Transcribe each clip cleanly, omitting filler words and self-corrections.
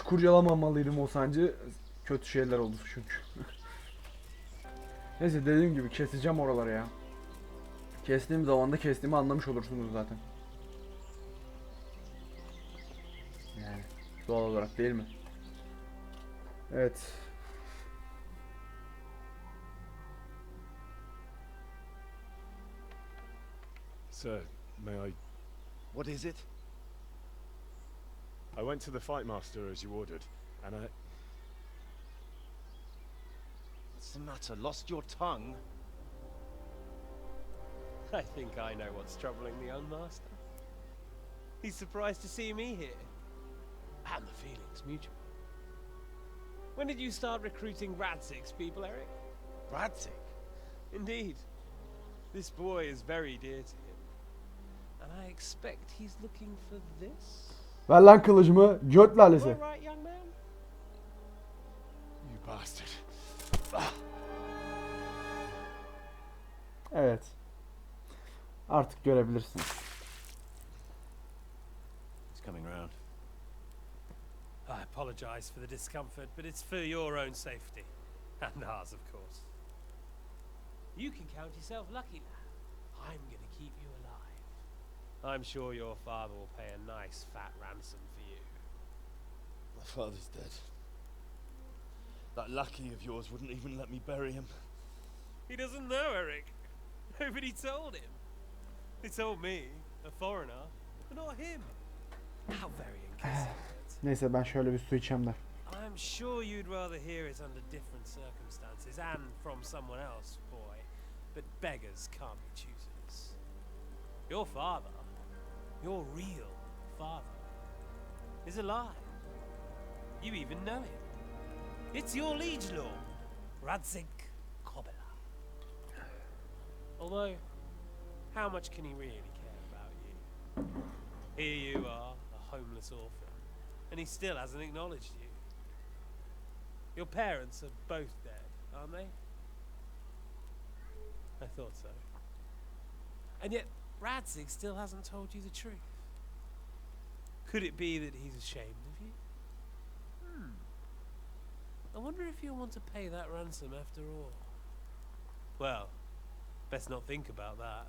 kurcalamamalıydım o sancı. Kötü şeyler olur çünkü. Neyse dediğim gibi keseceğim oraları ya. Kestiğim zaman da kestiğimi anlamış olursunuz zaten. Yani doğal olarak değil mi? Evet. Sir, may I... What is it? I went to the fight master as you ordered, and I... What's the matter? Lost your tongue? I think I know what's troubling the young master. He's surprised to see me here. And the feeling's mutual. When did you start recruiting Radzig's people, Eric? Radzig? Indeed. This boy is very dear to him. And I expect he's looking for this? Ver lan kılıcımı. Göt Am I lalesi. right, young man? You bastard. Evet. Artık görebilirsin. He's coming round. I apologize for the discomfort, but it's for your own safety. And ours, of course. You can count yourself lucky now. I'm gonna keep you alive. I'm sure your father will pay a nice fat ransom for you. My father's dead. That lackey of yours wouldn't even let me bury him. He doesn't know, Eric. Nobody told him. They told me, a foreigner, but not him. How very inconsiderate. Neyse ben şöyle bir su içeyim de. I'm sure you'd rather hear it under different circumstances and from someone else, boy. But beggars can't be choosers. Your father, your real father, is alive. You even know him. It's your liege lord, Radzig Kobela. Although, how much can he really care about you? Here you are, a homeless orphan, and he still hasn't acknowledged you. Your parents are both dead, aren't they? I thought so. And yet, Radzig still hasn't told you the truth. Could it be that he's ashamed of you? I wonder if you'll want to pay that ransom after all. Well, best not think about that.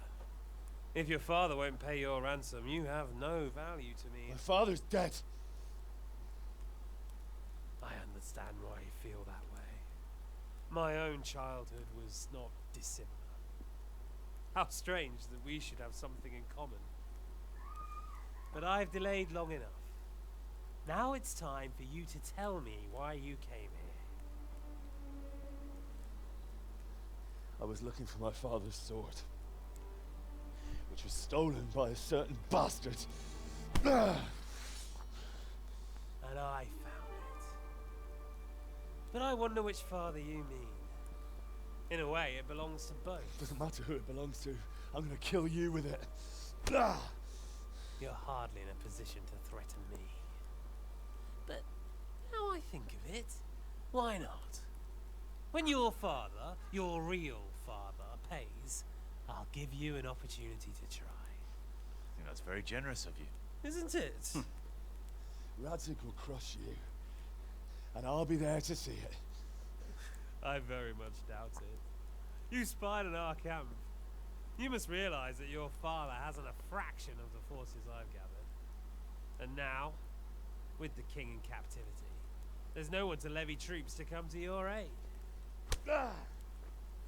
If your father won't pay your ransom, you have no value to me. My father's dead. I understand why you feel that way. My own childhood was not dissimilar. How strange that we should have something in common. But I've delayed long enough. Now it's time for you to tell me why you came here. I was looking for my father's sword, which was stolen by a certain bastard. And I found it. But I wonder which father you mean. In a way, it belongs to both. Doesn't matter who it belongs to. I'm gonna kill you with it. You're hardly in a position to threaten me. But now I think of it, why not? When your father, your real father, pays, I'll give you an opportunity to try. I think that's very generous of you. Isn't it? Radzig will crush you, and I'll be there to see it. I very much doubt it. You spied on our camp. You must realize that your father hasn't a fraction of the forces I've gathered. And now, with the king in captivity, there's no one to levy troops to come to your aid.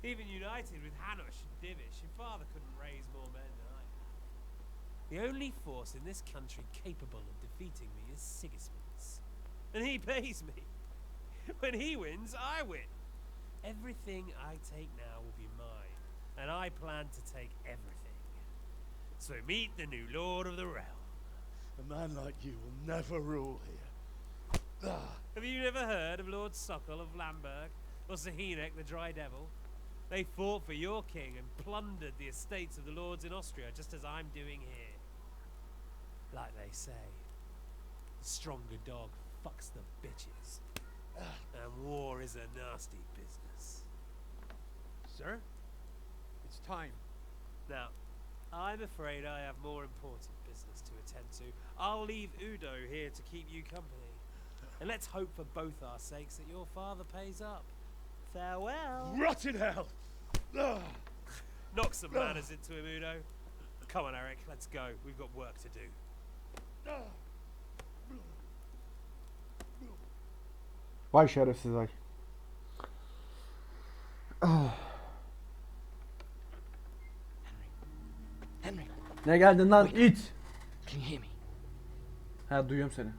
Even united with Hanush and Divish, your father couldn't raise more men than I have. The only force in this country capable of defeating me is Sigismund's. And he pays me. When he wins, I win. Everything I take now will be mine, and I plan to take everything. So meet the new lord of the realm. A man like you will never rule here. Have you never heard of Lord Sokol of Lamberg, or Sahinek the Dry Devil? They fought for your king and plundered the estates of the lords in Austria, just as I'm doing here. Like they say, the stronger dog fucks the bitches. And war is a nasty business. Sir, it's time. Now, I'm afraid I have more important business to attend to. I'll leave Udo here to keep you company. And let's hope for both our sakes that your father pays up. Farewell. Rot in hell! Ugh. Knock some manners into him, Udo. Come on, Eric, let's go. We've got work to do. Vay şerefsiz vay. Ah. Henry, Ne geldin lan it? can you hear me? Ha duyuyorum seni.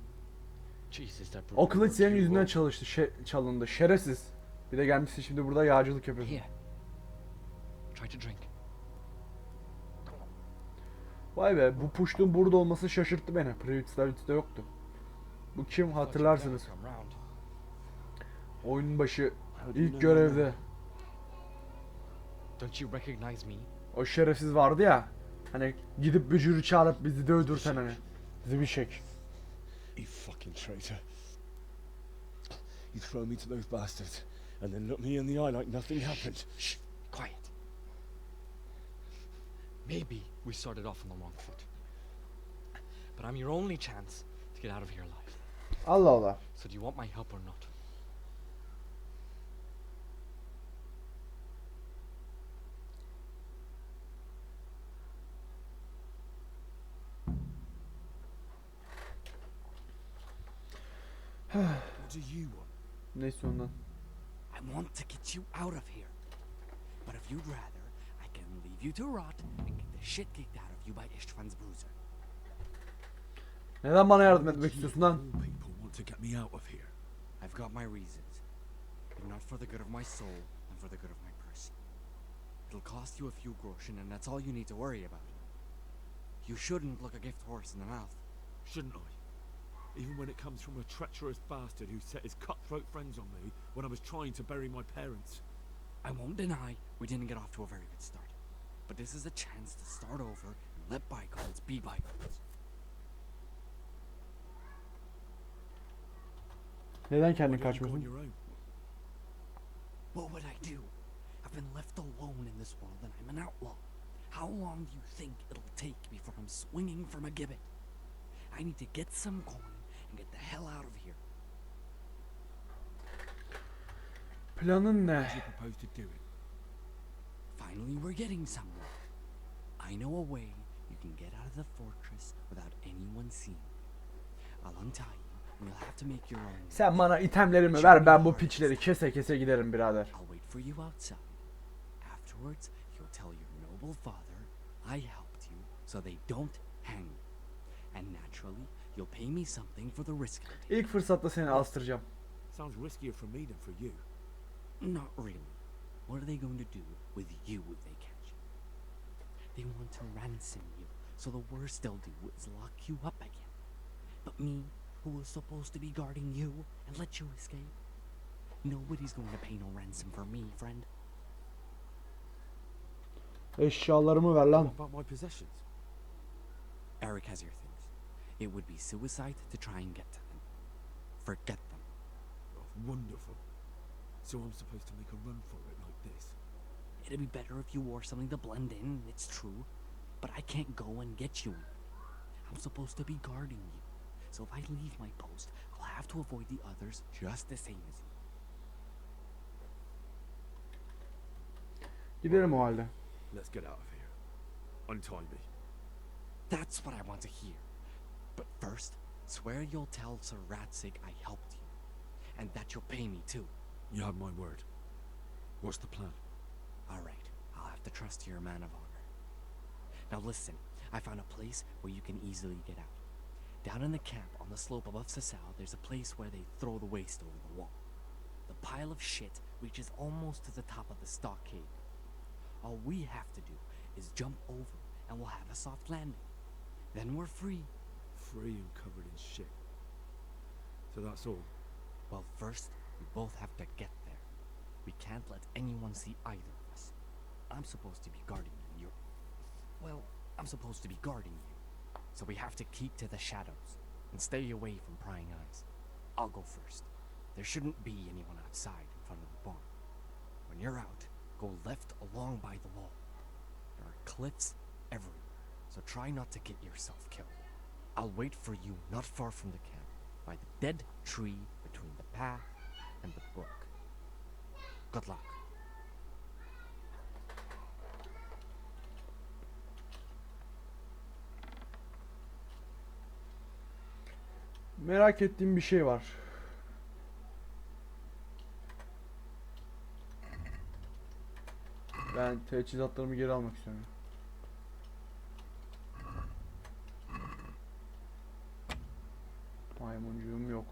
Jesus, that O kılıç worked senin you yüzünden well. çalındı. Şerefsiz. Bir de gelmişsin şimdi burada yağcılık yapıyorsun. Here. Try to drink. Vay be bu puştun burada olması şaşırttı beni. Previous'ta yoktu. Bu kim hatırlarsınız. Come round. Oyunun başı ilk görevde. Don't you recognize me? O şerefsiz vardı ya. Hani gidip bücürü çağırıp bizi de öldürten hani. Zibişek. You fucking traitor. You throw me to those bastards and then look me in the eye like nothing happened. Shh, quiet. Maybe we started off on the wrong foot. But I'm your only chance to get out of here alive. Allah Allah. So do you want my help or not? What do you want? Neyse ondan. I want to get you out of here. But if you'd rather, I can leave you to rot and get the shit kicked out of you by Ishtvan's bruiser. Neden bana yardım etmek istiyorsun lan? All people want to get me out of here. I've got my reasons. But not for the good of my soul and for the good of my person. It'll cost you a few groschen and that's all you need to worry about. You shouldn't look a gift horse in the mouth. Shouldn't I? Even when it comes from a treacherous bastard who set his cutthroat friends on me when I was trying to bury my parents. I won't deny we didn't get off to a very good start. But this is a chance to start over and let bygones be bygones. Neden kendin Why don't you go on kaçmıyorsun? your own? What would I do? I've been left alone in this world and I'm an outlaw. How long do you think it'll take before I'm swinging from a gibbet? I need to get some coin and get the hell out of here. Planın ne? How do you propose to do it? Finally, we're getting somewhere. I know a way you can get out of the fortress without anyone seeing. I'll untie you and you'll have to make your own. Sen bana itemlerimi ver, ben bu piçleri kese kese giderim birader. I'll wait for you outside. Afterwards, you'll tell your noble father I helped you so they don't hang you. And naturally, you'll pay me something for the risk I take. İlk fırsatta seni astıracağım. Sounds riskier for me than for you. Not really. What are they going to do with you if they catch you? They want to ransom you, so the worst they'll do is lock you up again. But me, who was supposed to be guarding you and let you escape? Nobody's going to pay no ransom for me, friend. Eşyalarımı ver lan. What about my possessions? Eric has your things. It would be suicide to try and get to them. Forget them. Oh, wonderful. So I'm supposed to make a run for it like this? It'd be better if you wore something to blend in, it's true. But I can't go and get you. I'm supposed to be guarding you. So if I leave my post, I'll have to avoid the others just the same as you. Gidelim o halde. Let's get out of here. Untie me. That's what I want to hear. But first, swear you'll tell Sir Ratsig I helped you. And that you'll pay me too. You have my word. What's the plan? Alright, I'll have to trust you're a man of honor. Now listen, I found a place where you can easily get out. Down in the camp on the slope above Sasau, there's a place where they throw the waste over the wall. The pile of shit reaches almost to the top of the stockade. All we have to do is jump over and we'll have a soft landing. Then we're free. Free and covered in shit. So that's all. Well, first, we both have to get there. We can't let anyone see either of us. I'm supposed to be guarding you. Well, I'm supposed to be guarding you. So we have to keep to the shadows and stay away from prying eyes. I'll go first. There shouldn't be anyone outside in front of the barn. When you're out, go left along by the wall. There are cliffs everywhere, so try not to get yourself killed. I'll wait for you not far from the camp, by the dead tree between the path and the brook. Good luck. Merak ettiğim bir şey var. Ben teçhizatlarımı geri almak istiyorum. Maymuncuğum yok.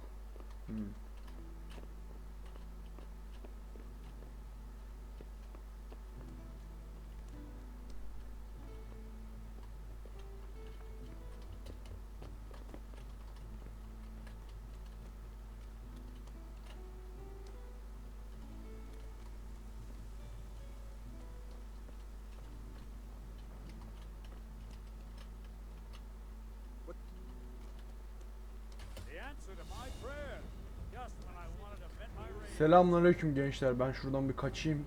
Selamünaleyküm gençler. Ben şuradan bir kaçayım.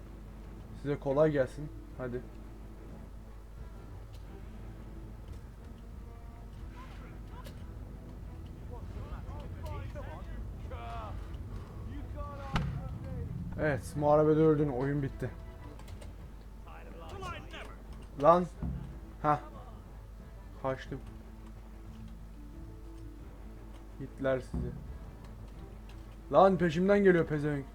Size kolay gelsin. Hadi. Evet, muharebede öldün. Oyun bitti. Lan. Ha. Kaçtım. Hitler sizi. Lan peşimden geliyor pezevenk.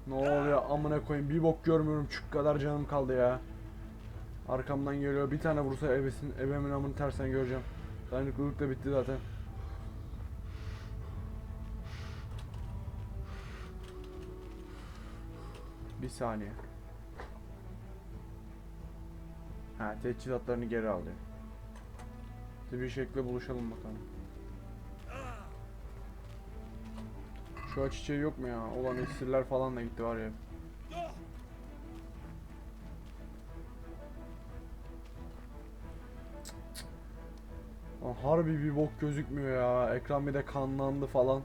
Ne oluyor amına koyayım, bir bok görmüyorum, şu kadar canım kaldı ya. Arkamdan geliyor, bir tane vursa ebemin amını tersen göreceğim. Dayanıklılık da bitti zaten. Bir saniye. Ha, teçhizatlarını geri alıyor. Bir şekilde buluşalım bakalım. Şu aç çiçeği yok mu ya? Olan esirler falan da gitti var ya. Lan harbi bir bok gözükmüyor ya. Ekran bir de kanlandı falan.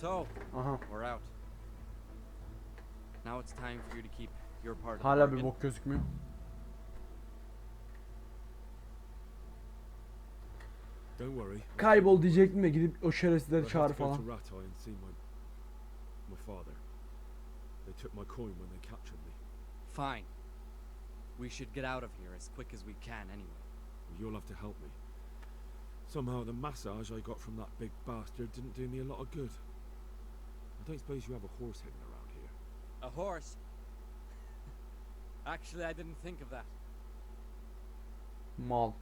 So, Aha. we're out. Now it's time for you to keep your part of the Hala bir bargain. bok gözükmüyor. Don't worry. Kaybol diyecektim de gidip o şerefsizleri I have çağır to go falan. to Rattay and see my father. They took my coin when they captured me. Fine. We should get out of here as quick as we can anyway. You'll have to help me. Somehow the massage I got from that big bastard didn't do me a lot of good. I don't suppose you have a horse hidden around here. A horse? Actually, I didn't think of that. Mal.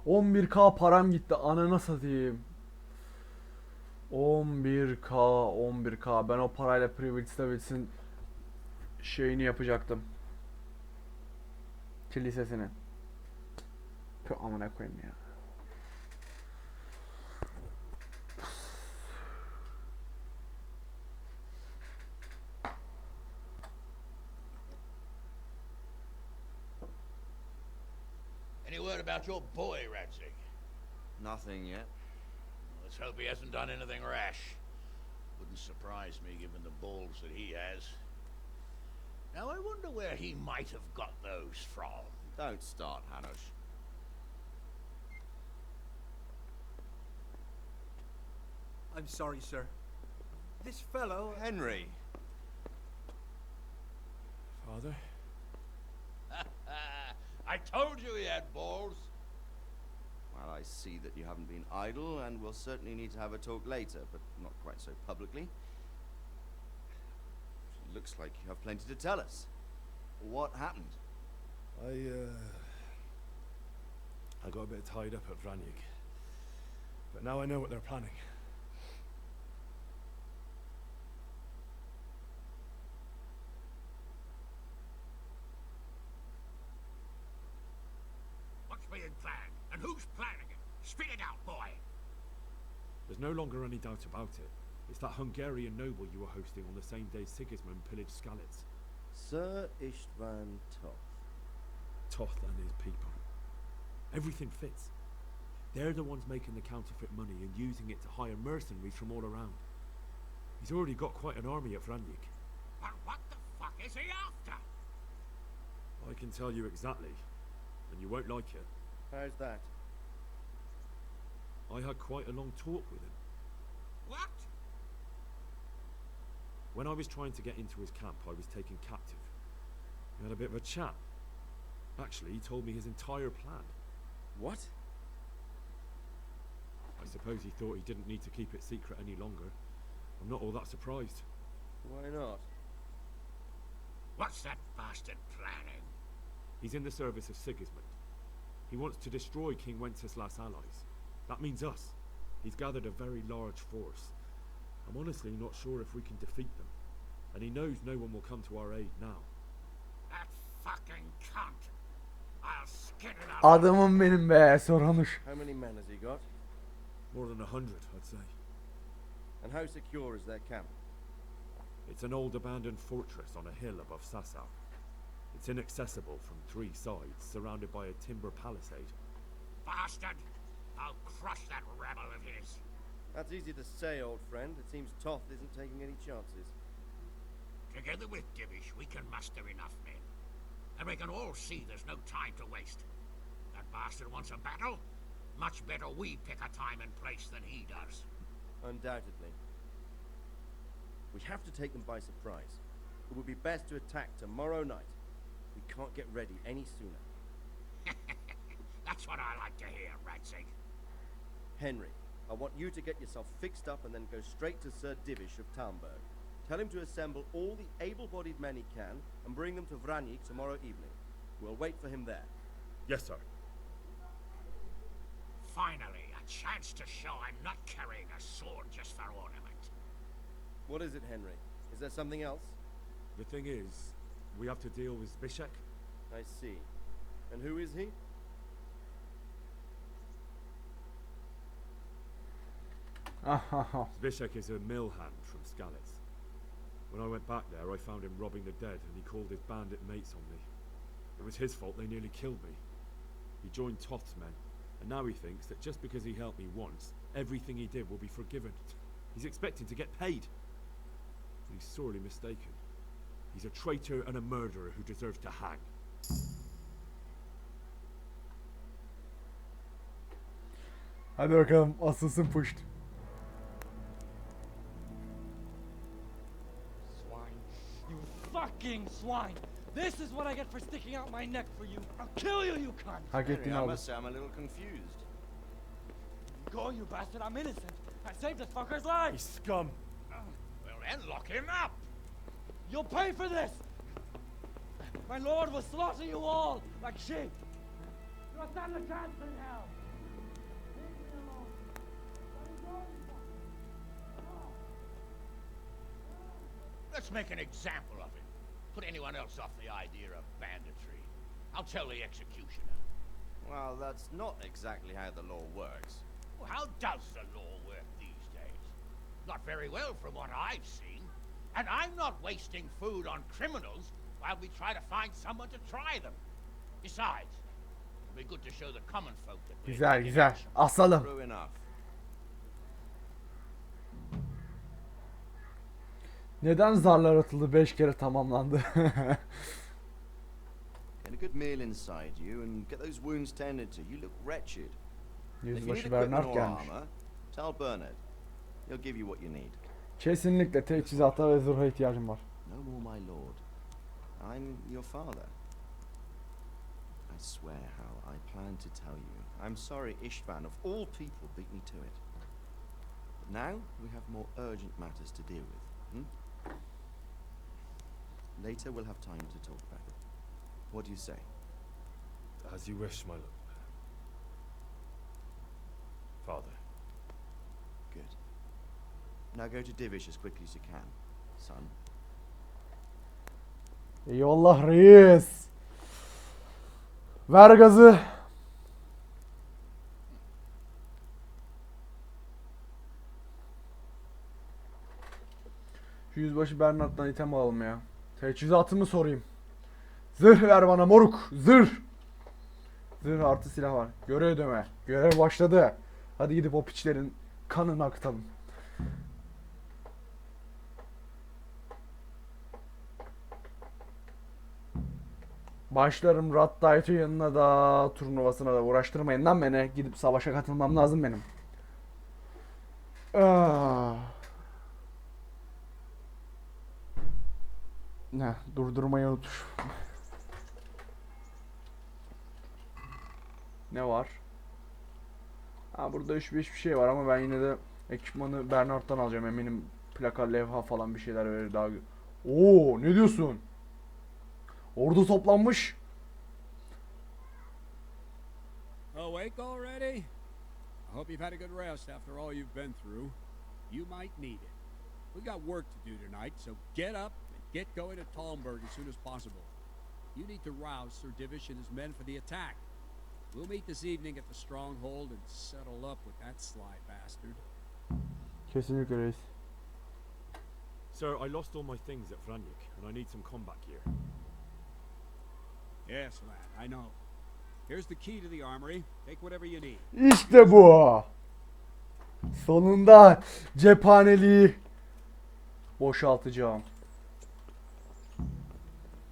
$11K param gitti, anana satayım. 11K. Ben o parayla Private Stables'in şeyini yapacaktım. Kilisesini. Pü amına koyayım ya. Any word about your boy, Radzig? Nothing yet. Let's hope he hasn't done anything rash. Wouldn't surprise me given the balls that he has. Now I wonder where he might have got those from. Don't start, Hanush. I'm sorry, sir. This fellow... Henry. Father? I told you he had balls. Well, I see that you haven't been idle, and we'll certainly need to have a talk later, but not quite so publicly. Looks like you have plenty to tell us. What happened? I got a bit tied up at Vranyig. But now I know what they're planning. What's being planned? And who's planning it? Spit it out, boy! There's no longer any doubt about it. It's that Hungarian noble you were hosting on the same day Sigismund pillaged Skalitz. Sir Istvan Toth. Toth and his people. Everything fits. They're the ones making the counterfeit money and using it to hire mercenaries from all around. He's already got quite an army at Vranyig. But what the fuck is he after? I can tell you exactly, and you won't like it. How's that? I had quite a long talk with him. What? When I was trying to get into his camp, I was taken captive. We had a bit of a chat. Actually, he told me his entire plan. What? I suppose he thought he didn't need to keep it secret any longer. I'm not all that surprised. Why not? What's that bastard planning? He's in the service of Sigismund. He wants to destroy King Wenceslas' allies. That means us. He's gathered a very large force. I'm honestly not sure if we can defeat them. And he knows no one will come to our aid now. That fucking cunt! I'll skin it out. Adamım benim be Soranuş. How many men has he got? More than 100, I'd say. And how secure is their camp? It's an old abandoned fortress on a hill above Sasau. It's inaccessible from 3 sides, surrounded by a timber palisade. Bastard! I'll crush that rebel of his. That's easy to say, old friend. It seems Toth isn't taking any chances. Together with Divish, we can muster enough men. And we can all see there's no time to waste. That bastard wants a battle? Much better we pick a time and place than he does. Undoubtedly. We have to take them by surprise. It would be best to attack tomorrow night. We can't get ready any sooner. That's what I like to hear, Radzig. Henry, I want you to get yourself fixed up and then go straight to Sir Divish of Talmberg. Tell him to assemble all the able-bodied men he can and bring them to Vranyig tomorrow evening. We'll wait for him there. Yes, sir. Finally, a chance to show I'm not carrying a sword just for ornament. What is it, Henry? Is there something else? The thing is, we have to deal with Zbyszek. I see. And who is he? Zbyszek is a mill hand from Skalitz. When I went back there, I found him robbing the dead, and he called his bandit mates on me. It was his fault they nearly killed me. He joined Toth's men, and now he thinks that just because he helped me once, everything he did will be forgiven. He's expecting to get paid. He's sorely mistaken. He's a traitor and a murderer who deserves to hang. Hadi bakalım asılsın puşt. Swine. You fucking swine! This is what I get for sticking out my neck for you. I'll kill you, you cunt! Hak Henry, ettiğini I aldı. must say I'm a little confused. Go, you bastard! I'm innocent. I saved this fucker's life. He's scum. Well then, lock him up! You'll pay for this. My lord will slaughter you all like sheep. You don't stand a chance in hell. Leave me alone. Let me go, you fucker. Let's make an example of him. Put anyone else off the idea of banditry. I'll tell the executioner. Well, that's not exactly how the law works. Well, how does the law work these days? Not very well from what I've seen. And I'm not wasting food on criminals while we try to find someone to try them. Besides, it'll be good to show the common folk that we're Güzel taking güzel. action. Asalım. True enough. Neden zarlar atıldı 5 kere tamamlandı? Get a good meal inside you and get those wounds tended to. You look wretched. If you need Yüzbaşı equipment Bernard or gelmiş. armor, tell Bernard. He'll give you what you need. Kesinlikle teçhizata ve zırha ihtiyacım var. No more, my lord. I'm your father. I swear, Hal, I planned to tell you. I'm sorry Istvan, of all people, beat me to it. But now we have more urgent matters to deal with. Later we'll have time to talk about it. What do you say? As you wish, my lord. Father. Good. Now go to Divish as quickly as you can, son. Eyvallah reis. Ver gazı. Şu yüzbaşı Bernard'dan item alalım ya. Teçhizatımı sorayım. Zırh ver bana moruk. Zırh. Zırh artı silah var. Görev ödeme. Görev başladı. Hadi gidip o piçlerin kanını akıtalım. Başlarım Rattayt'ın yanına da turnuvasına da uğraştırmayın lan beni. Gidip savaşa katılmam lazım benim. Ah. Ne? Durdurmayı unutmuş. Ne var? Ha burada hiçbir şey var ama ben yine de ekipmanı Bernard'dan alacağım. Eminim plaka, levha falan bir şeyler verir daha. Oo, ne diyorsun? Ordu toplanmış. Awake already? I hope you've had a good rest after all you've been through. You might need it. We got work to do tonight, so get up and get going to Talmberg as soon as possible. You need to rouse Sir Divish and his men for the attack. We'll meet this evening at the stronghold and settle up with that sly bastard. Kesinlikle reis. Sir, I lost all my things at Vranyuk, and I need some combat gear. Yes, lad, I know. Here's the key to the armory. Take whatever you need. İşte bu. Sonunda cephaneliği boşaltacağım.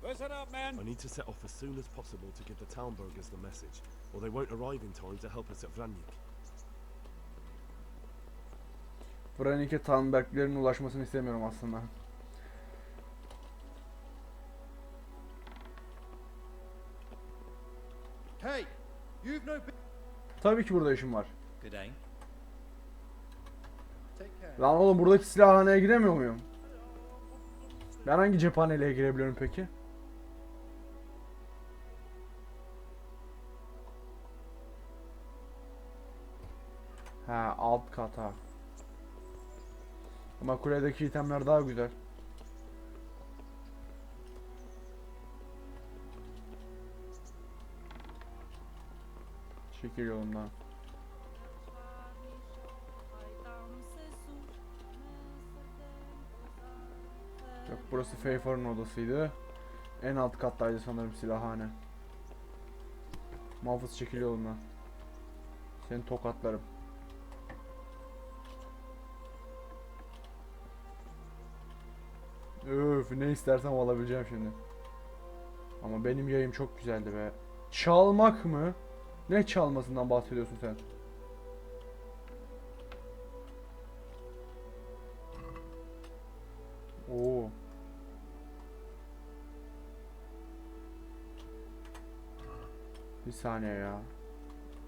Listen up, man. I need to set off as soon as possible to give the Talmbergers the message, or they won't arrive in time to help us at Vranyuk. Vranyuk'e Talmberglerin ulaşmasını istemiyorum aslında. Hey, you've no. Tabii ki burada işim var. Good day. Take care. Lan oğlum buradaki silahhaneye giremiyor muyum? Ben hangi cephaneliğe girebiliyorum peki? Ha, alt kata. Ama kuledeki itemler daha güzel. Çekil yolundan. Yok, burası Feyfar'ın odasıydı. En alt kattaydı sanırım silahhane. Muhafız çekil yolundan. Seni tokatlarım. Öf, ne istersem alabileceğim şimdi. Ama benim yayım çok güzeldi be. Çalmak mı? Ne çalmasından bahsediyorsun sen? Oo. Bir saniye ya.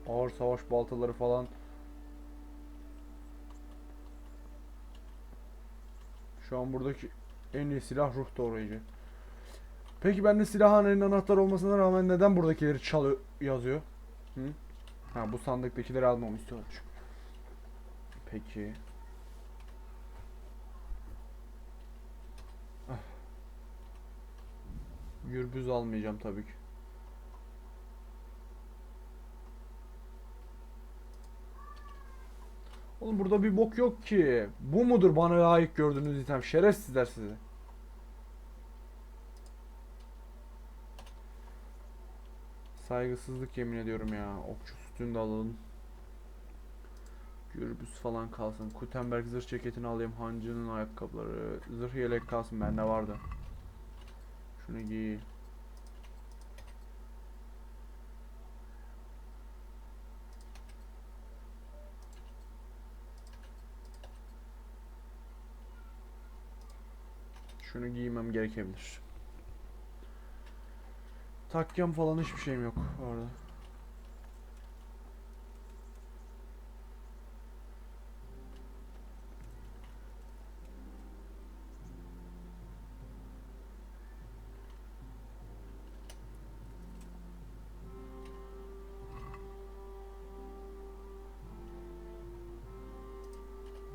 Ağır savaş baltaları falan. Şu an buradaki en iyi silah ruh doğrayıcı. Peki bende silahhanenin anahtarı olmasına rağmen neden buradakileri çalıyor yazıyor? Hı? Ha, bu sandıktakileri almamı istiyorlar çünkü. Peki. Ah. Gürbüz almayacağım tabii ki. Oğlum burada bir bok yok ki. Bu mudur bana layık gördüğünüz item? Şerefsizler sizi. Saygısızlık yemin ediyorum ya. Okçu sütünü de alalım. Gürbüz falan kalsın. Kutenberg zırh ceketini alayım. Hancı'nın ayakkabıları. Zırh yelek kalsın. Bende vardı. Şunu giy. Şunu giymem gerekebilir. Takyam falan hiçbir şeyim yok orada.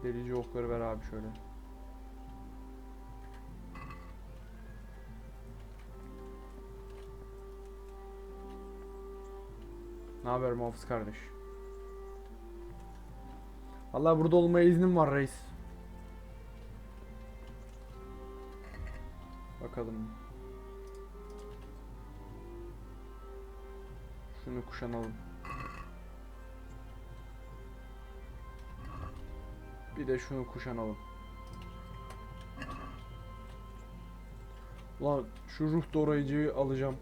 Delici okları ver abi şöyle. Ne haber muhafız kardeş? Vallahi burada olmaya iznim var reis. Bakalım. Şunu kuşanalım. Bir de şunu kuşanalım. Ulan şu ruh doğrayıcıyı alacağım.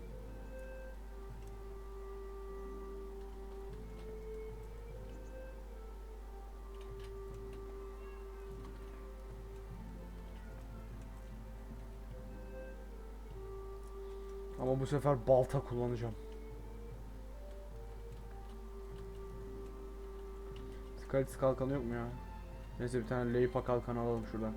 Ama bu sefer balta kullanacağım. Skalitis kalkanı yok mu ya? Neyse bir tane Leipa kalkanı alalım şuradan.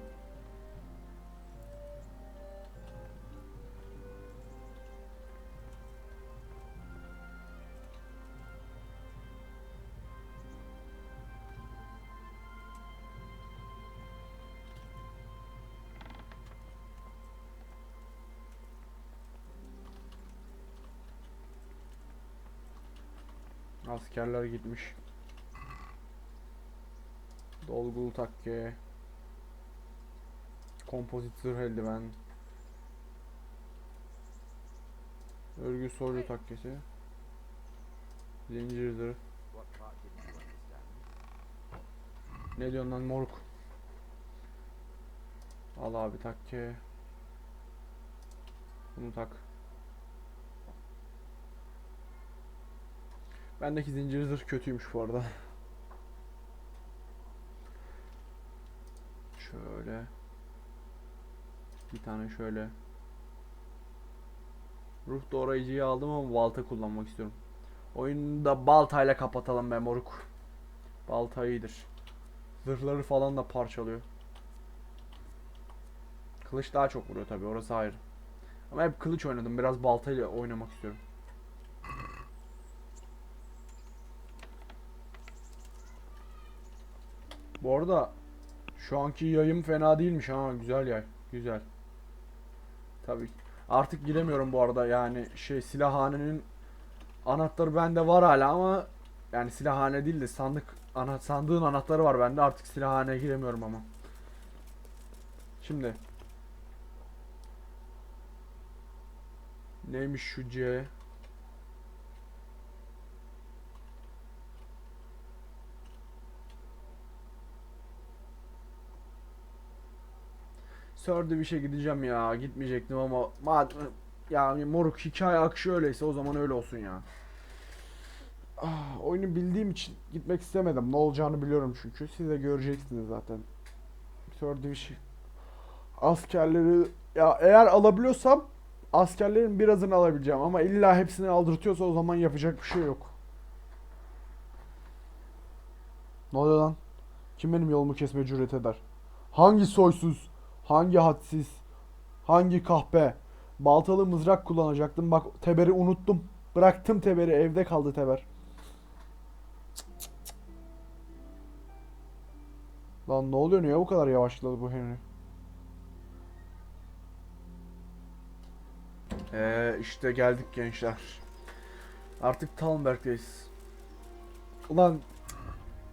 Askerler gitmiş. Dolgulu takke. Kompozit zırh eldiven. Örgü soylu takkesi. Zincir zırh. Ne diyorsun lan moruk? Al abi takke. Bunu tak. Bendeki zincir zırh kötüymüş bu arada. Şöyle. Bir tane şöyle. Ruh doğrayıcıyı aldım ama balta kullanmak istiyorum. Oyunu da baltayla kapatalım be moruk. Balta iyidir. Zırhları falan da parçalıyor. Kılıç daha çok vuruyor tabi, orası ayrı. Ama hep kılıç oynadım, biraz baltayla oynamak istiyorum. Bu arada şu anki yayım fena değilmiş ha, güzel yay, güzel. Tabii artık giremiyorum bu arada, yani silahhanenin anahtarı bende var hala ama yani silahhane değil de sandığın anahtarı var bende, artık silahhaneye giremiyorum ama. Şimdi neymiş şu C? Sörde bir şey gideceğim ya. Gitmeyecektim ama yani moruk hikaye akışı öyleyse o zaman öyle olsun ya. Oyunu bildiğim için gitmek istemedim. Ne olacağını biliyorum çünkü. Siz de göreceksiniz zaten. Sörde bir şey. Askerleri ya eğer alabiliyorsam askerlerin birazını alabileceğim ama illa hepsini aldırtıyorsa o zaman yapacak bir şey yok. Ne oluyor lan? Kim benim yolumu kesmeye cüret eder? Hangi soysuz? Hangi hadsiz? Hangi kahpe? Baltalı mızrak kullanacaktım. Bak teberi unuttum. Bıraktım teberi. Evde kaldı teber. Lan ne oluyor? Niye bu kadar yavaşladı bu Henry? İşte geldik gençler. Artık Talmberg'deyiz. Ulan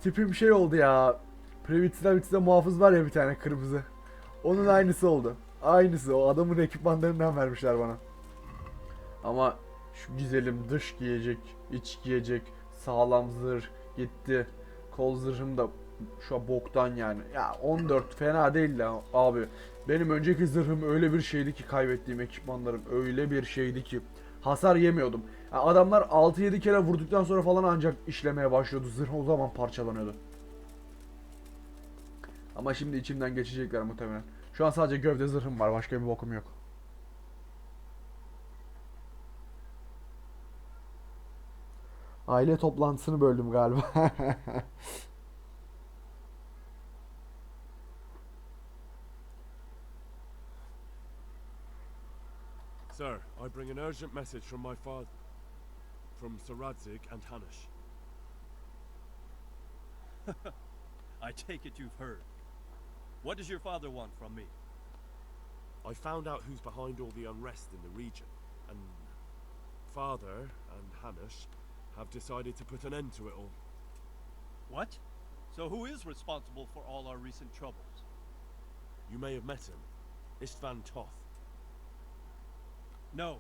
tipim şey oldu ya. Privitz'de muhafız var ya bir tane kırmızı. Onun aynısı oldu. Aynısı, o adamın ekipmanlarından vermişler bana. Ama şu güzelim dış giyecek, iç giyecek, sağlam zırh gitti. Kol zırhım da şu an boktan yani. Ya 14 fena değil ya abi. Benim önceki zırhım öyle bir şeydi ki, kaybettiğim ekipmanlarım öyle bir şeydi ki hasar yemiyordum. Ya adamlar 6-7 kere vurduktan sonra falan ancak işlemeye başlıyordu. Zırh o zaman parçalanıyordu. Ama şimdi içimden geçecekler muhtemelen. Şu an sadece gövde zırhım var. Başka bir bokum yok. Aile toplantısını böldüm galiba. Sir, I bring an urgent message from my father. From Sir Radzig and Hanush. I take it you've heard. What does your father want from me? I found out who's behind all the unrest in the region, and Father and Hanush have decided to put an end to it all. What? So who is responsible for all our recent troubles? You may have met him, Istvan Toth. No,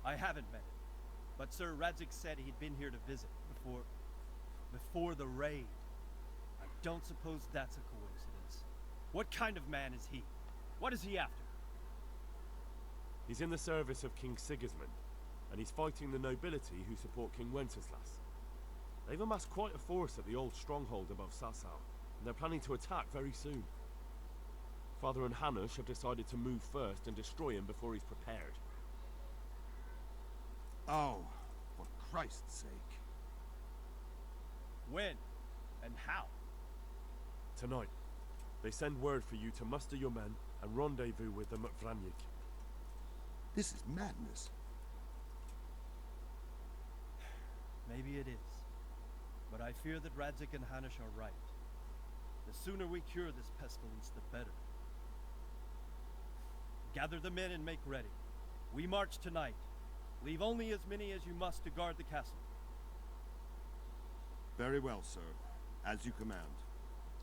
I haven't met him. But Sir Radzik said he'd been here to visit before the raid. I don't suppose that's a coincidence. What kind of man is he? What is he after? He's in the service of King Sigismund, and he's fighting the nobility who support King Wenceslas. They've amassed quite a force at the old stronghold above Sasau, and they're planning to attack very soon. Father and Hanush have decided to move first and destroy him before he's prepared. Oh, for Christ's sake. When? And how? Tonight, they send word for you to muster your men and rendezvous with them at Vranyik. This is madness. Maybe it is. But I fear that Radzik and Hanush are right. The sooner we cure this pestilence, the better. Gather the men and make ready. We march tonight. Leave only as many as you must to guard the castle. Very well, sir. As you command.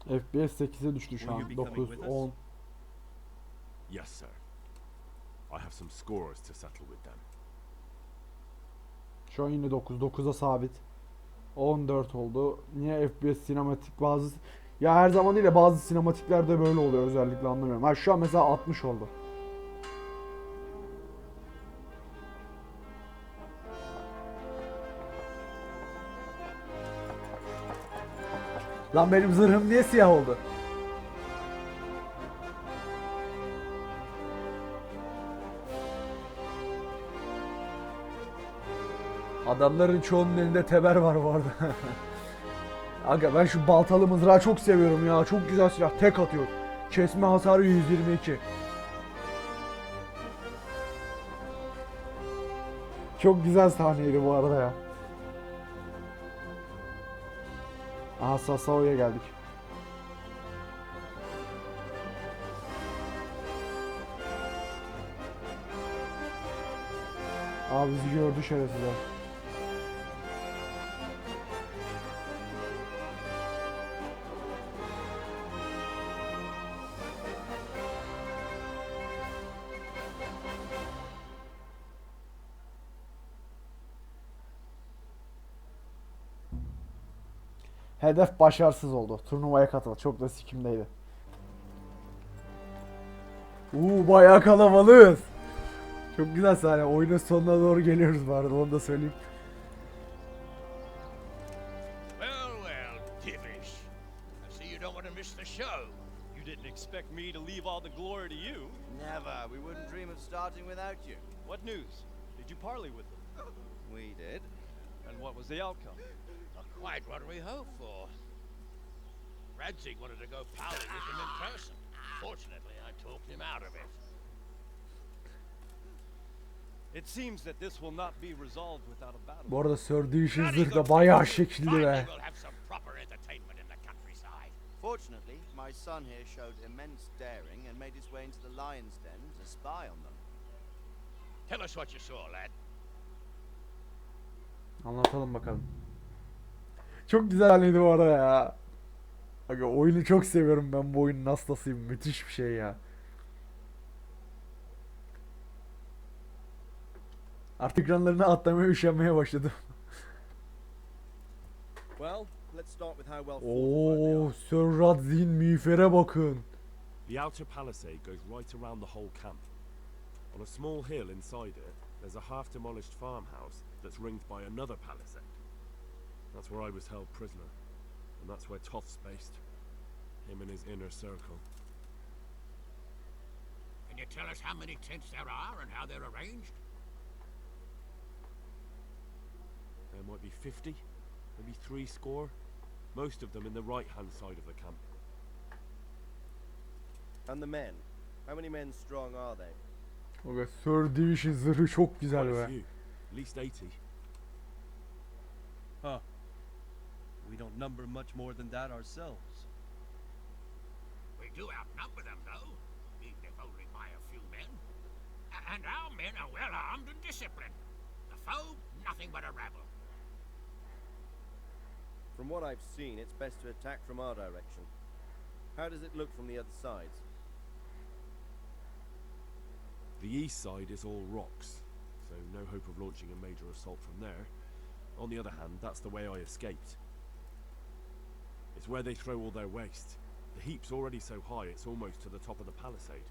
FPS 8'e düştü şu an. 9, 10. Yes, sir. I have some scores to settle with them. Şu an yine 9. 9'a sabit. 14 oldu. Niye FPS sinematik bazı... Ya her zaman değil de bazı sinematiklerde böyle oluyor özellikle anlamıyorum. Ha şu an mesela 60 oldu. Lan benim zırhım niye siyah oldu? Adamların çoğunun elinde teber var bu arada. Aga ben şu baltalı mızrağı çok seviyorum ya. Çok güzel silah. Tek atıyor. Kesme hasarı 122. Çok güzel sahneydi bu arada ya. Aha Sasao'ya geldik. Abi bizi gördü şerefsizler. Hedef başarısız oldu. Turnuvaya katıldı. Çok da sikimdeydi. Bayağı kalabalığız. Çok güzel sahne. Oyunun sonuna doğru geliyoruz bu arada. Onu da söyleyeyim. Well, well, Divish. I see you don't want to miss the show. You didn't expect me to leave all the glory to you. Never. We wouldn't dream of starting without you. What news? Did you parley with them? We did. And what was the outcome? Not quite what we hoped for. Radzik wanted to go powling with him in person. Fortunately, I talked him out of it. It seems that this will not be resolved without a battle. Bu arada Sir Divish'in zırh da bayağı şekilli Finally, be. we'll have some proper entertainment in the countryside. Fortunately, my son here showed immense daring and made his way into the lion's den to spy on them. Tell us what you saw, lad. Anlatalım bakalım. Çok güzel sahneydi bu arada ya. Aga oyunu çok seviyorum ben, bu oyunun hastasıyım. Müthiş bir şey ya. Artık ekranlarına atlamaya üşenmeye başladım. Well, let's start with how well Oo, Sir Radzik'in miğfere bakın. The outer palisade goes right around the whole camp. On a small hill inside it, there's a half-demolished farmhouse that's ringed by another palisade. That's where I was held prisoner, and that's where Toth's based. Him and his inner circle. Can you tell us how many tents there are and how they're arranged? There might be 50, maybe 3 score. Most of them in the right-hand side of the camp. And the men? How many men strong are they? Aga Sir Divish'in zırhı çok güzel Quite a be. few, at least 80. We don't number much more than that ourselves. We do outnumber them, though, even if only by a few men. And our men are well armed and disciplined. The foe, nothing but a rabble. From what I've seen, it's best to attack from our direction. How does it look from the other sides? The east side is all rocks, so no hope of launching a major assault from there. On the other hand, that's the way I escaped. It's where they throw all their waste. The heap's already so high it's almost to the top of the palisade.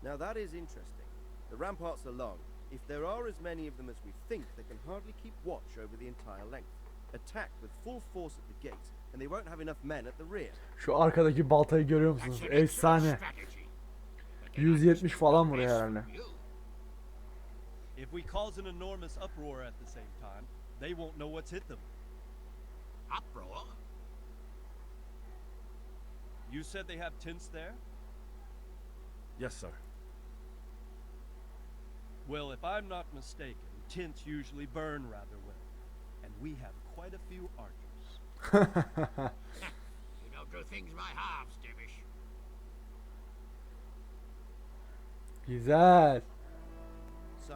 Now that is interesting. The ramparts are long. If there are as many of them as we think, they can hardly keep watch over the entire length. Attack with full force at the gate, and they won't have enough men at the rear. Şu arkadaki baltayı görüyor musunuz? Efsane. 170 falan vuruyor herhalde. If we cause an enormous uproar at the same time, they won't know what's hit them. Uproar? You said they have tents there? Yes, sir. Well, if I'm not mistaken, tents usually burn rather well, and we have quite a few archers. You don't do things by halves, Divish. Güzel. So,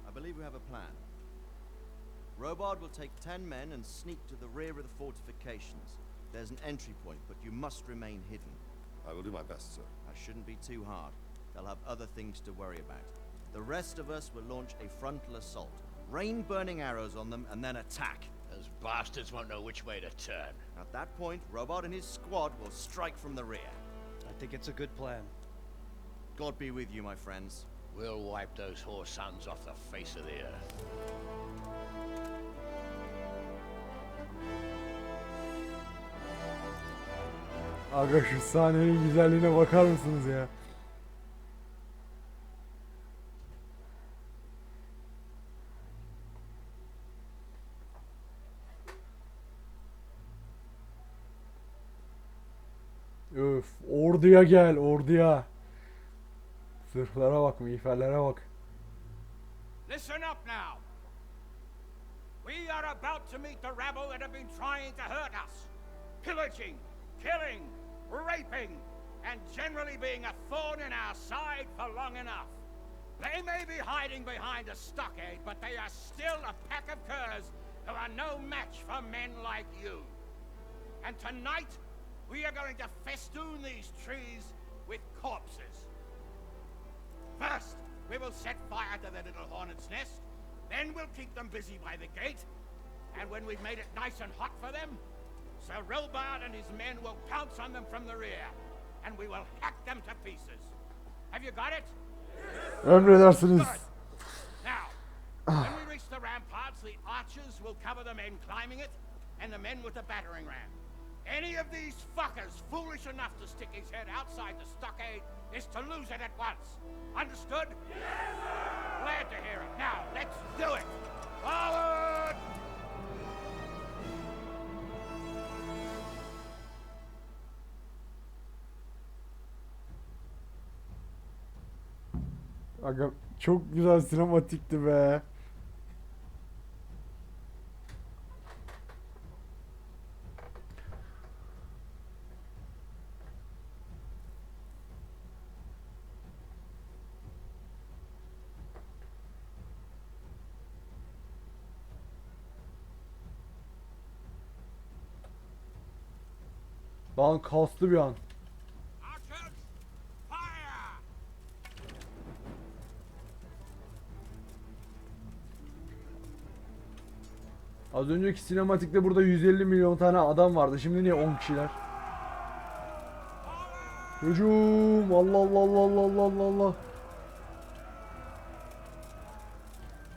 I believe we have a plan. Robard will take 10 men and sneak to the rear of the fortifications. There's an entry point, but you must remain hidden. I will do my best, sir. That shouldn't be too hard. They'll have other things to worry about. The rest of us will launch a frontal assault. Rain burning arrows on them and then attack. Those bastards won't know which way to turn. At that point, Robard and his squad will strike from the rear. I think it's a good plan. God be with you, my friends. We'll wipe those whore sons off the face of the earth. Aga şu sahnenin güzelliğine bakar mısınız ya? Öf, orduya gel, orduya. Zırhlara bak, miğferlere bak. Listen up now. We are about to meet the rabble that have been trying to hurt us. Pillaging, killing, raping, and generally being a thorn in our side for long enough. They may be hiding behind a stockade, but they are still a pack of curs who are no match for men like you. And tonight, we are going to festoon these trees with corpses. First, we will set fire to the little hornet's nest. Then we'll keep them busy by the gate. And when we've made it nice and hot for them, Sir Robard and his men will pounce on them from the rear. And we will hack them to pieces. Have you got it? Emredersiniz. Good. Now, when we reach the ramparts, the archers will cover the men climbing it, and the men with the battering ram. Any of these fuckers foolish enough to stick his head outside the stockade is to lose it at once. Understood? Yes, sir! Glad to hear it. Now, let's do it! Forward! Aga çok güzel sinematikti be. Lan kastı bir an. Archers, fire! Az önceki sinematikte burada 150 milyon tane adam vardı. Şimdi niye 10 kişiler? Hücum! Allah Allah Allah Allah Allah Allah Allah.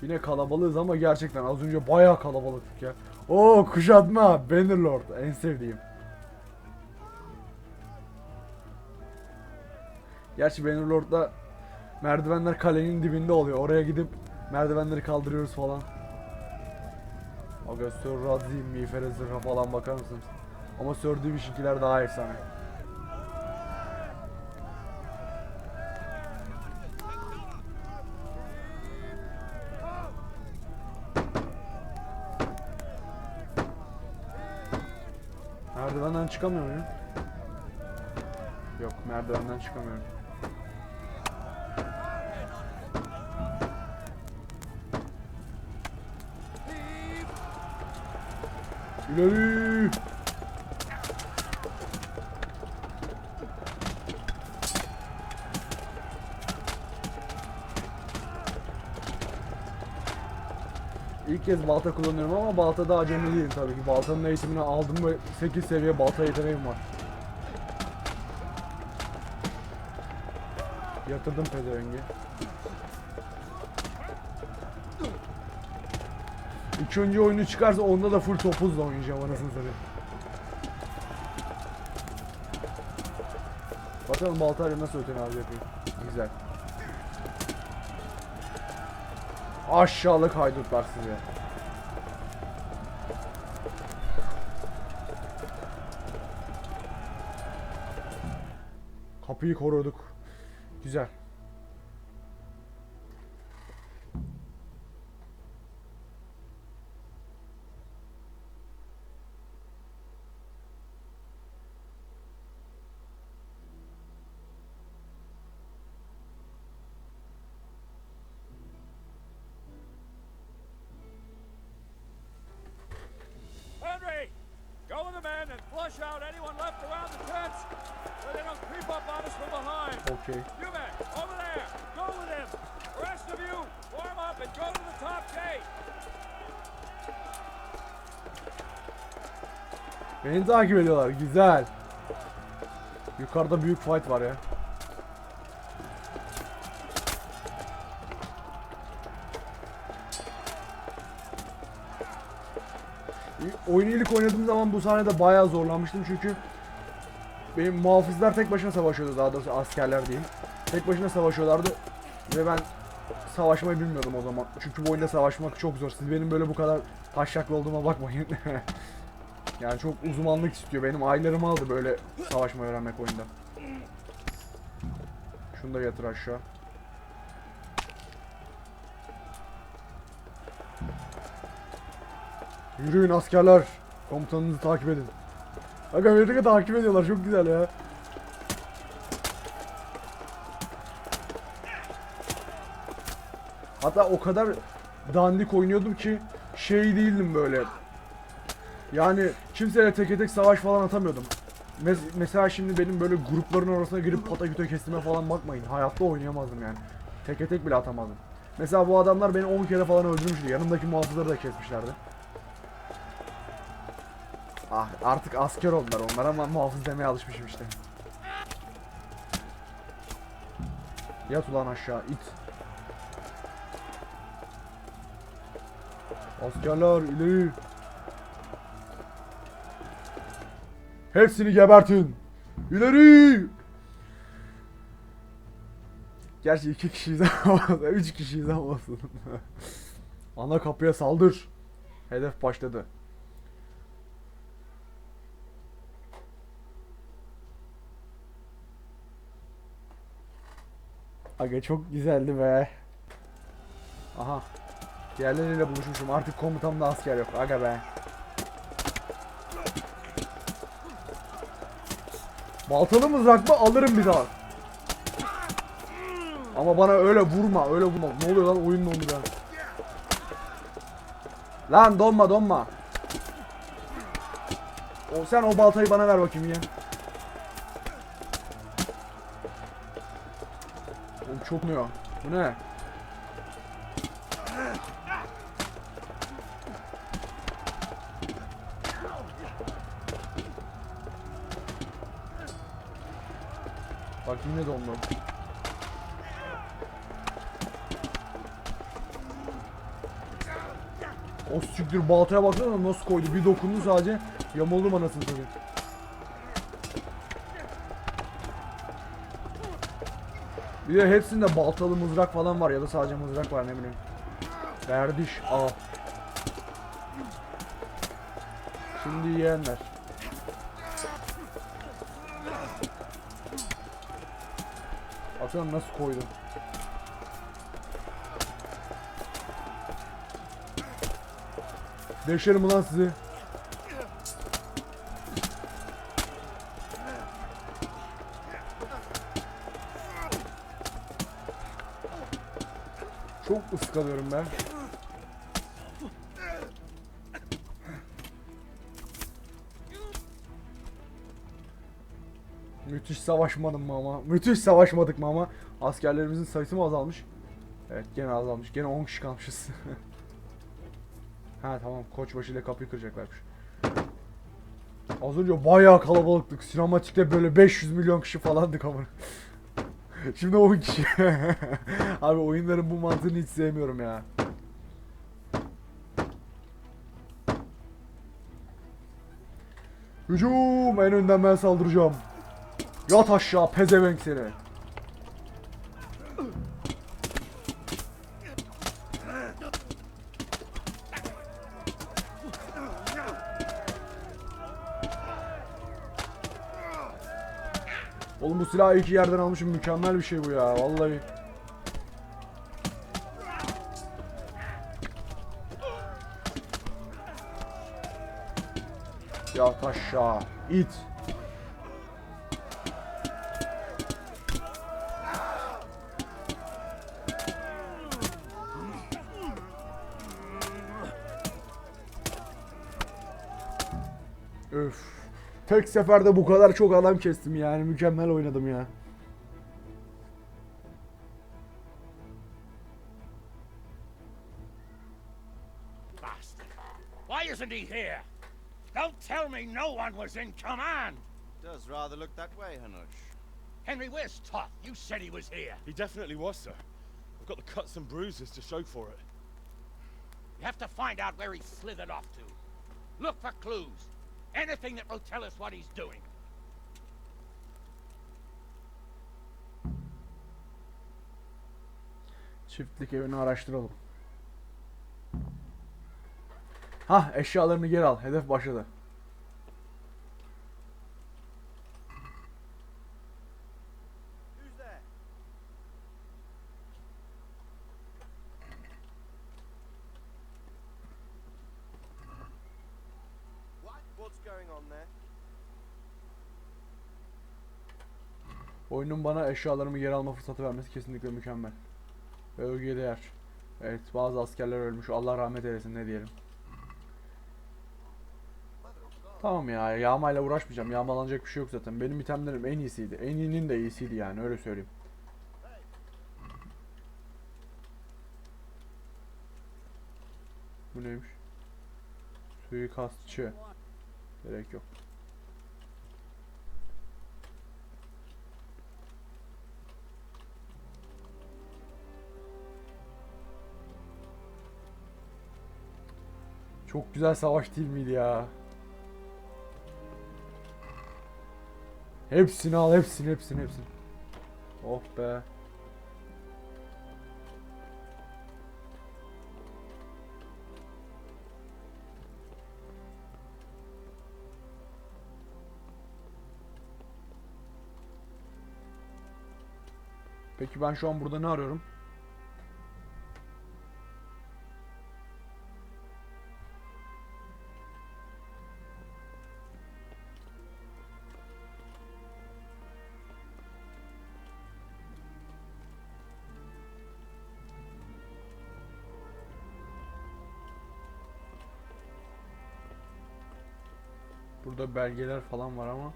Yine kalabalığız ama gerçekten az önce bayağı kalabalıktık ya. Oo, kuşatma! Bannerlord en sevdiğim. Gerçi Bannerlord'da merdivenler kalenin dibinde oluyor. Oraya gidip merdivenleri kaldırıyoruz falan. Aga Sir Radzi, miğfere zırha falan bakar mısınız? Ama Sir Divish'inkiler daha efsane. Merdivenden çıkamıyor muyum? Yok, merdivenden çıkamıyorum. İleri! İlk kez balta kullanıyorum ama baltada acemi değilim tabii ki. Baltanın eğitimini aldım ve 8 seviye balta yeteneğim var. Yatırdım pezevengi. İkinci oyunu çıkarsa onda da full topuzla oynayacağım anasını satayım. Bakalım baltayla nasıl öteni abi yapayım. Güzel. Aşağılık haydutlar size. Kapıyı koruduk. Güzel. Henry! Go with the men and flush out anyone left around the tents so they don't creep up on us from behind. Okay. You men, over there! Go with him! The rest of you, form up and go to the top gate! Beni takip ediyorlar. Güzel. Yukarıda büyük fight var ya. Oyunu ilk oynadığım zaman bu sahnede bayağı zorlanmıştım çünkü benim muhafızlar tek başına savaşıyordu, daha doğrusu askerler diyeyim. Tek başına savaşıyorlardı ve ben savaşmayı bilmiyordum o zaman. Çünkü bu oyunda savaşmak çok zor. Siz benim böyle bu kadar taşaklı olduğuma bakmayın. Yani çok uzmanlık istiyor. Benim aylarımı aldı böyle savaşmayı öğrenmek oyunda. Şunu da yatır aşağı. Yürüyün askerler. Komutanınızı takip edin. Aga beni takip ediyorlar. Çok güzel ya. Hatta o kadar dandik oynuyordum ki şey değildim böyle. Yani kimseyle teke tek savaş falan atamıyordum. Mesela şimdi benim böyle grupların arasına girip pataküte kesime falan bakmayın. Hayatta oynayamazdım yani. Teke tek bile atamazdım. Mesela bu adamlar beni 10 kere falan öldürmüştü. Yanımdaki muhafızları da kesmişlerdi. Ah, artık asker oldular onlar ama muhafız demeye alışmışım işte. Yat ulan aşağı it. Askerler ileri. Hepsini gebertin. İleri. Gerçi 2 kişiyiz ama 3 kişiyiz ama olsun. Ana kapıya saldır. Hedef başladı. Aga çok güzeldi be. Aha. Diğerleriyle buluşmuşum. Artık komutamda asker yok. Aga be. Baltalı mızrak mı alırım bir daha. Ama bana öyle vurma, öyle vurma. Ne oluyor lan, oyun dondu ben. Lan donma donma. Sen o baltayı bana ver bakayım ya. Oğlum çok ne ya? Bu ne? Bak yine dondu. O siktir baltaya baksana nasıl koydu. Bir dokundu sadece. Yamuldum anasını satayım. Bir de hepsinde baltalı mızrak falan var ya da sadece mızrak var ne bileyim. Berdiş al. Şimdi yiyenler. Bakalım nasıl koydu. Deşerim ulan sizi. Çok ıskalıyorum ben. Müthiş savaşmadım mı ama? Müthiş savaşmadık mı ama? Askerlerimizin sayısı mı azalmış? Evet gene azalmış. Gene 10 kişi kalmışız. Ha tamam, koçbaşı ile kapıyı kıracaklarmış. Az önce bayağı kalabalıktık. Sinematikte böyle 500 milyon kişi falandık ama. Şimdi 10 kişi. Abi oyunların bu mantığını hiç sevmiyorum ya. Hücum! En önden ben saldıracağım. Yat aşağı pezevenk seni. Oğlum bu silahı iki yerden almışım, mükemmel bir şey bu ya vallahi. Yat aşağı it. Öf. Tek seferde bu kadar çok adam kestim yani, mükemmel oynadım ya. Bastard. Why isn't he here? Don't tell me no one was in command. Does rather look that way, Hanush. Henry, where's Toth? You said he was here. He definitely was, sir. I've got the cuts and bruises to show for it. You have to find out where he slithered off to. Look for clues. Anything that will tell us what he's doing. Çiftlik evini araştıralım. Hah, eşyalarını geri al. Hedef başladı. Who's there? What? What's going on there? Oyunun bana eşyalarımı geri alma fırsatı vermesi kesinlikle mükemmel. Ve övgüye değer. Evet, bazı askerler ölmüş. Allah rahmet eylesin, ne diyelim. Tamam ya, yağmayla uğraşmayacağım. Yağmalanacak bir şey yok zaten. Benim itemlerim en iyisiydi. En iyinin de iyisiydi yani, öyle söyleyeyim. Bu neymiş? Suikastçı. Gerek yok. Çok güzel savaş değil miydi ya? Hepsini al, hepsini. Oh be. Peki ben şu an burada ne arıyorum? Burada belgeler falan var ama.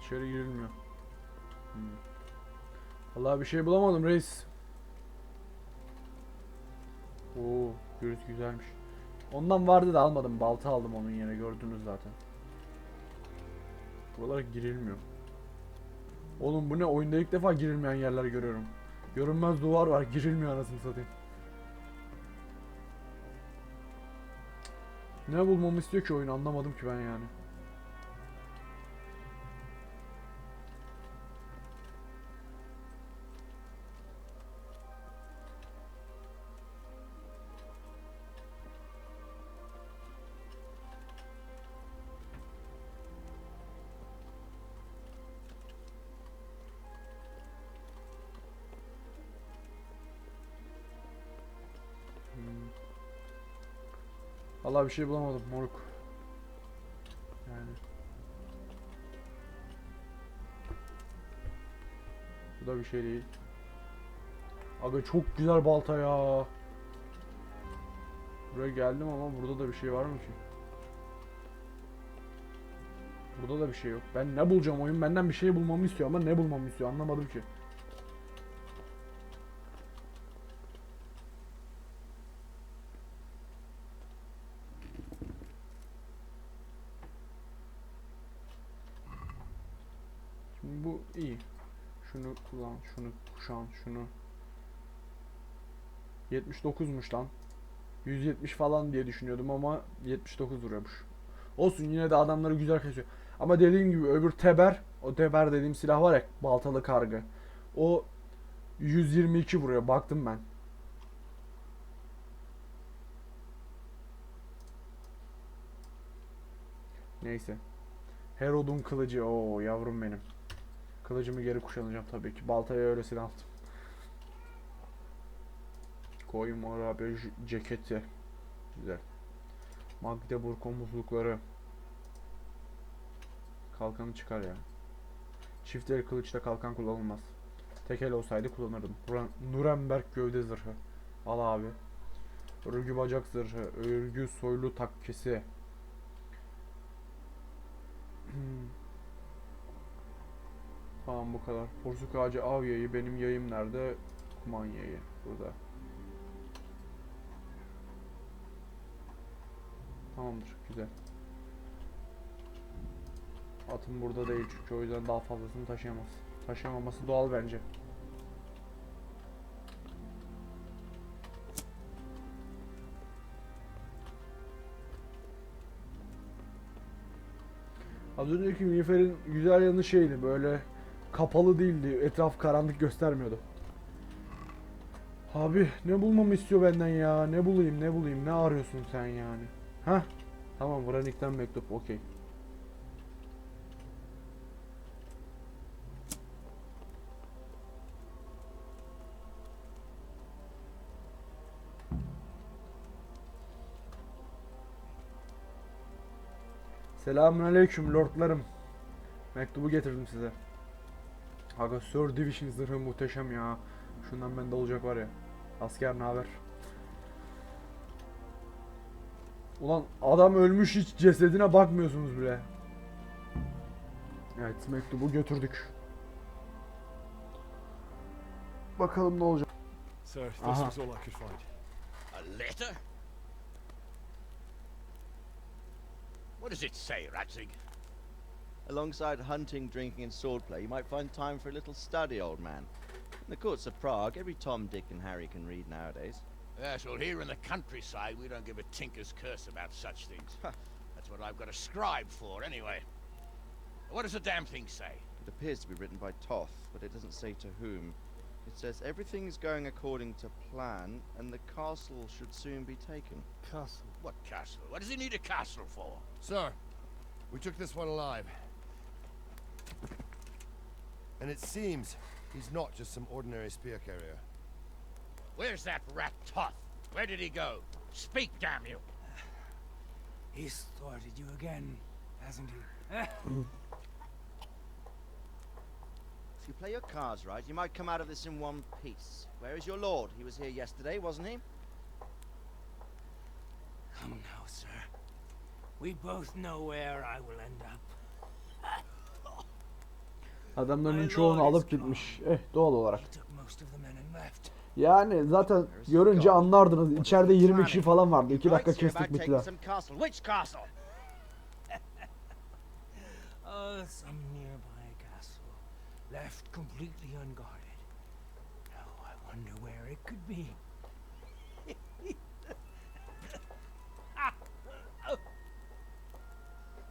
İçeri girilmiyor. Vallahi bir şey bulamadım reis. Oo, görüntü güzelmiş. Ondan vardı da almadım. Balta aldım onun yerine, gördünüz zaten. Buralara girilmiyor. Oğlum bu ne? Oyunda ilk defa girilmeyen yerler görüyorum. Görünmez duvar var, girilmiyor anasını satayım. Ne bulmamı istiyor ki oyun, anlamadım ki ben yani. Vallahi bir şey bulamadım moruk. Yani. Bu da bir şey değil. Aga çok güzel balta ya. Buraya geldim ama burada da bir şey var mı ki? Burada da bir şey yok. Ben ne bulacağım, oyun benden bir şey bulmamı istiyor ama ne bulmamı istiyor anlamadım ki. Şimdi bu iyi. Şunu kullan, şunu kuşan, şunu. 79'muş lan. 170 falan diye düşünüyordum ama 79 vuruyormuş. Olsun, yine de adamları güzel kesiyor. Ama dediğim gibi öbür teber, o teber dediğim silah var ya, baltalı kargı. O 122 vuruyor, baktım ben. Neyse. Herod'un kılıcı, o yavrum benim. Kılıcımı geri kuşanacağım tabii ki. Baltaya öyle silah aldım. Koyayım oraya bir ceketi. Güzel. Magdeburg omuzlukları. Kalkanı çıkar ya. Çift el kılıçla kalkan kullanılmaz. Tek el olsaydı kullanırdım. Nuremberg gövde zırhı. Al abi. Örgü bacak zırhı. Örgü soylu takkesi. Tamam, bu kadar. Porsuk ağacı av yayı. Benim yayım nerede? Kuman yayı. Burada. Tamamdır. Güzel. Atım burada değil çünkü, o yüzden daha fazlasını taşıyamaz. Taşıyamaması doğal bence. Az önceki miğferin güzel yanı şeydi, böyle kapalı değildi, etraf karanlık göstermiyordu. Abi ne bulmamı istiyor benden ya, ne bulayım, ne arıyorsun sen yani? Hah, tamam, Vranik'ten mektup, okey. Selamünaleyküm lordlarım. Mektubu getirdim size. Aga Sir Division zırhı muhteşem ya. Şundan bende olacak var ya. Asker ne haber? Ulan adam ölmüş, hiç cesedine bakmıyorsunuz bile. Evet, mektubu götürdük. Bakalım ne olacak. Sir, this Aha. was all I could find. A letter? What does it say, Ratzig? Alongside hunting, drinking, and swordplay, you might find time for a little study, old man. In the courts of Prague, every Tom, Dick, and Harry can read nowadays. Yes, well, here in the countryside, we don't give a tinker's curse about such things. That's what I've got a scribe for, anyway. What does the damn thing say? It appears to be written by Toth, but it doesn't say to whom. It says everything is going according to plan, and the castle should soon be taken. Castle? What castle? What does he need a castle for? Sir, we took this one alive. And it seems he's not just some ordinary spear carrier. Where's that rat Toth? Where did he go? Speak, damn you! He's thwarted you again, hasn't he? If you play your cards right, you might come out of this in one piece. Where is your lord? He was here yesterday, wasn't he? Come now, sir. We both know where I will end up. Adamların çoğunu alıp gitmiş. Doğal olarak. He took most of the men and left. Yani zaten görünce anlardınız. İçeride 20 kişi falan vardı. 2 dakika Writes here kestik about bittiler. taking some castle. Which castle? Oh, some nearby castle, left completely unguarded. Now I wonder where it could be.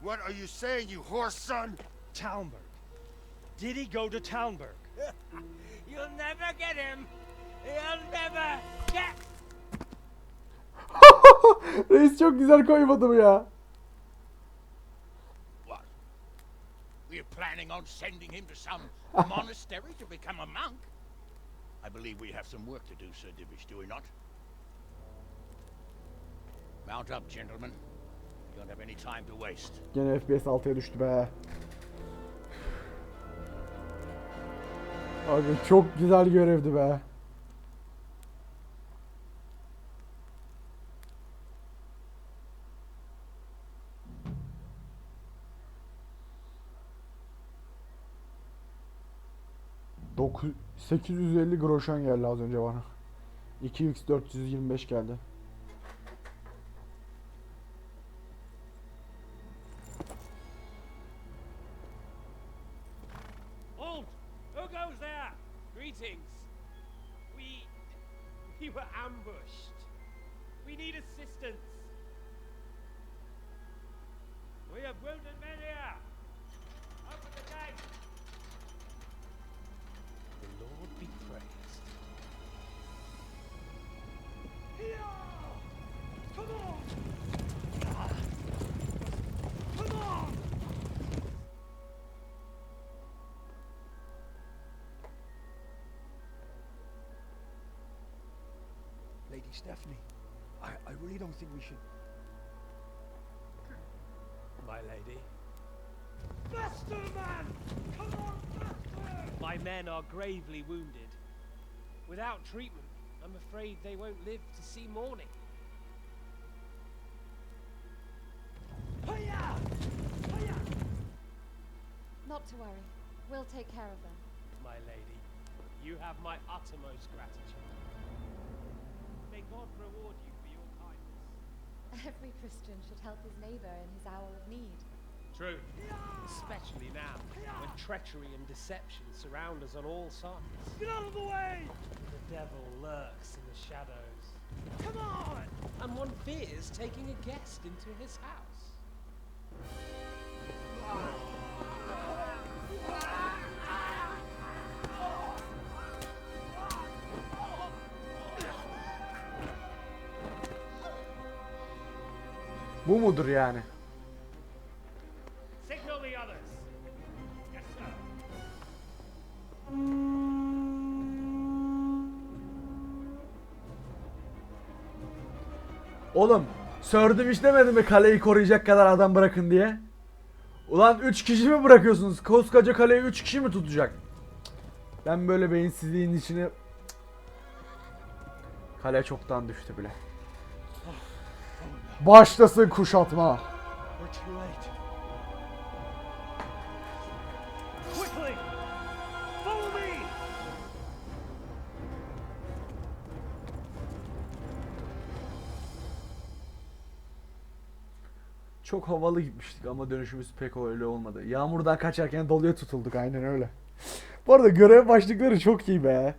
What are you saying, you horse son? Talmberg. Did he go to Talmberg? You'll never get him. You'll never get. Reis çok güzel koymadı mı ya? What? Were you planning on sending him to some monastery to become a monk? I believe we have some work to do, Sir Divish, do we not? Mount up, gentlemen. We don't have any time to waste. Gene FPS 6'ya düştü be. Abi çok güzel görevdi be. Dokuz, 850 groşan geldi az önce bana. 2x 425 geldi. Halt! Who goes there? Greetings. We were ambushed. We need assistance. We have wounded men here. Open the gate. The Lord be praised. Here! Come on! Come on! Lady Stephanie, I really don't think we should. My lady. Faster, man! Come on, faster! My men are gravely wounded. Without treatment, I'm afraid they won't live to see morning. Hiya! Hiya! Not to worry. We'll take care of them. My lady, you have my uttermost gratitude. May God reward you for your kindness. Every Christian should help his neighbor in his hour of need. True. Especially now, when treachery and deception surround us on all sides. Get out of the way! The devil lurks in the shadows. Come on! And one fears taking a guest into his house. Bu mudur yani? Signal the others. Yes, sir. Oğlum, sördüm hiç demedi mi kaleyi koruyacak kadar adam bırakın diye? Ulan 3 kişi mi bırakıyorsunuz? Koskoca kaleyi 3 kişi mi tutacak? Ben böyle beyinsizliğin içine... Kale çoktan düştü bile. Başlasın kuşatma. We're too late. Quickly! Follow me! Çok havalı gitmiştik ama dönüşümüz pek öyle olmadı. Yağmurdan kaçarken doluya tutulduk, aynen öyle. Bu arada görev başlıkları çok iyi be.